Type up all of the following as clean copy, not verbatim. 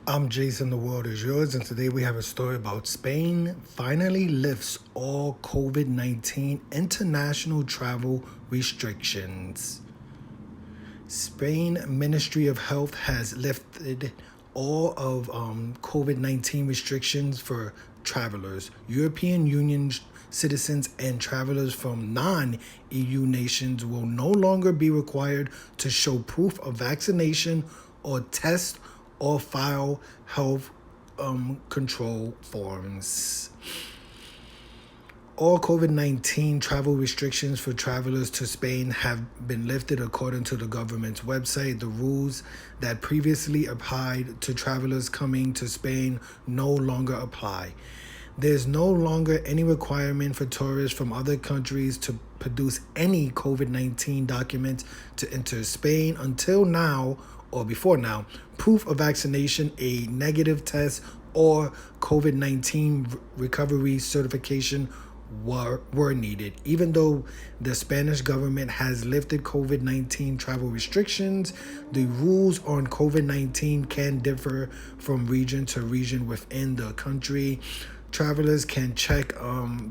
I'm Jason, the world is yours, and today we have a story about Spain finally lifts all COVID-19 international travel restrictions. Spain Ministry of Health has lifted all of COVID-19 restrictions for travelers. European Union citizens and travelers from non-EU nations will no longer be required to show proof of vaccination or test or file health control forms. All COVID-19 travel restrictions for travelers to Spain have been lifted according to the government's website. The rules that previously applied to travelers coming to Spain no longer apply. There's no longer any requirement for tourists from other countries to produce any COVID-19 documents to enter Spain until now, or before now. Proof of vaccination, a negative test, or COVID-19 recovery certification were needed. Even though the Spanish government has lifted COVID-19 travel restrictions, the rules on COVID-19 can differ from region to region within the country. Travelers can check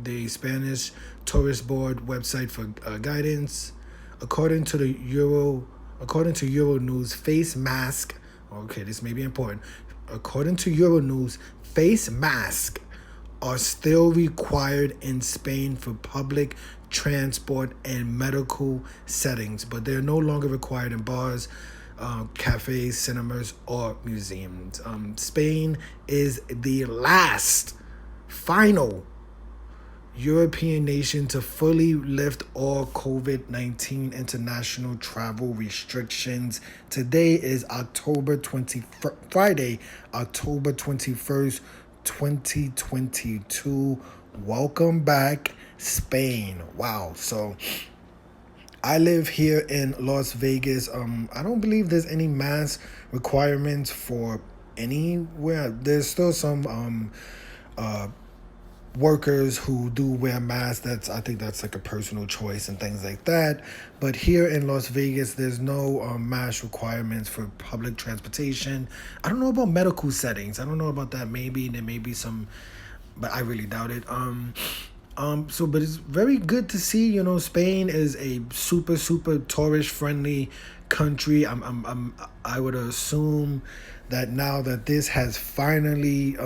the Spanish Tourist Board website for guidance. According to Euronews, face mask. Okay, this may be important. According to Euronews, face mask are still required in Spain for public transport and medical settings, but they're no longer required in bars, cafes, cinemas, or museums. Spain is the last, final European nation to fully lift all COVID-19 international travel restrictions. Today is Friday, October 21st, 2022. Welcome back, Spain. Wow. So I live here in Las Vegas. I don't believe there's any mask requirements for anywhere. There's still some workers who do wear masks. I think that's like a personal choice and things like that. But here in Las Vegas, there's no mask requirements for public transportation. I don't know about medical settings. I don't know about that. Maybe there may be some, but I really doubt it. But it's very good to see. Spain is a super tourist friendly country. I would assume that now that this has finally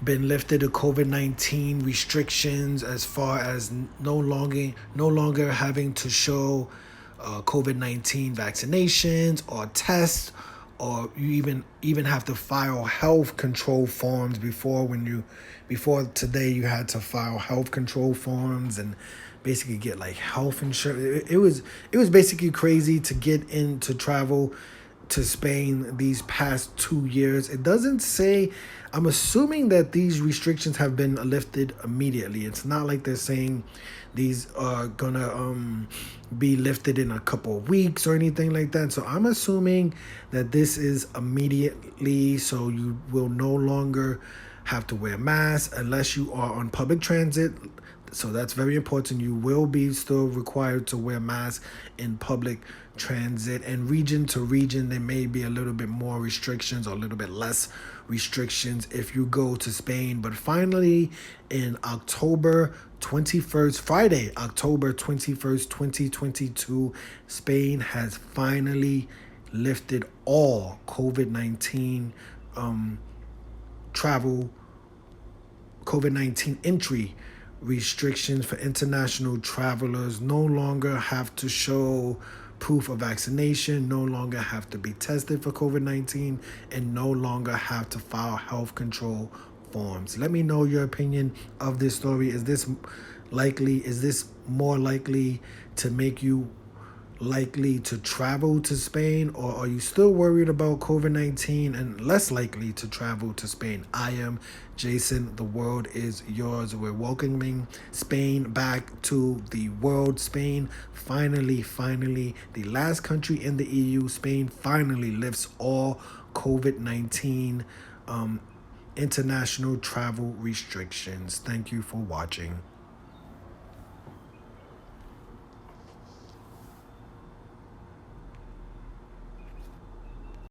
been lifted, the COVID-19 restrictions, as far as no longer having to show COVID-19 vaccinations or tests, or you even have to file health control forms. Before today you had to file health control forms and basically get like health insurance. It was basically crazy to get into travel to Spain these past 2 years. It doesn't say. I'm assuming that these restrictions have been lifted immediately. It's not like they're saying these are gonna be lifted in a couple of weeks or anything like that. So I'm assuming that this is immediately. So you will no longer have to wear masks unless you are on public transit. So that's very important. You will be still required to wear masks in public transit, and region to region there may be a little bit more restrictions or a little bit less restrictions if you go to Spain. But finally, in October 21st, Friday, October 21st, 2022, Spain has finally lifted all COVID-19 travel, COVID-19 entry restrictions for international travelers. No longer have to show proof of vaccination, no longer have to be tested for COVID-19, and no longer have to file health control forms. Let me know your opinion of this story. Is this more likely to make you likely to travel to Spain, or are you still worried about COVID-19 and less likely to travel to Spain? I am Jason. The world is yours. We're welcoming Spain back to the world. Spain finally, the last country in the EU, Spain finally lifts all COVID-19 international travel restrictions. Thank you for watching.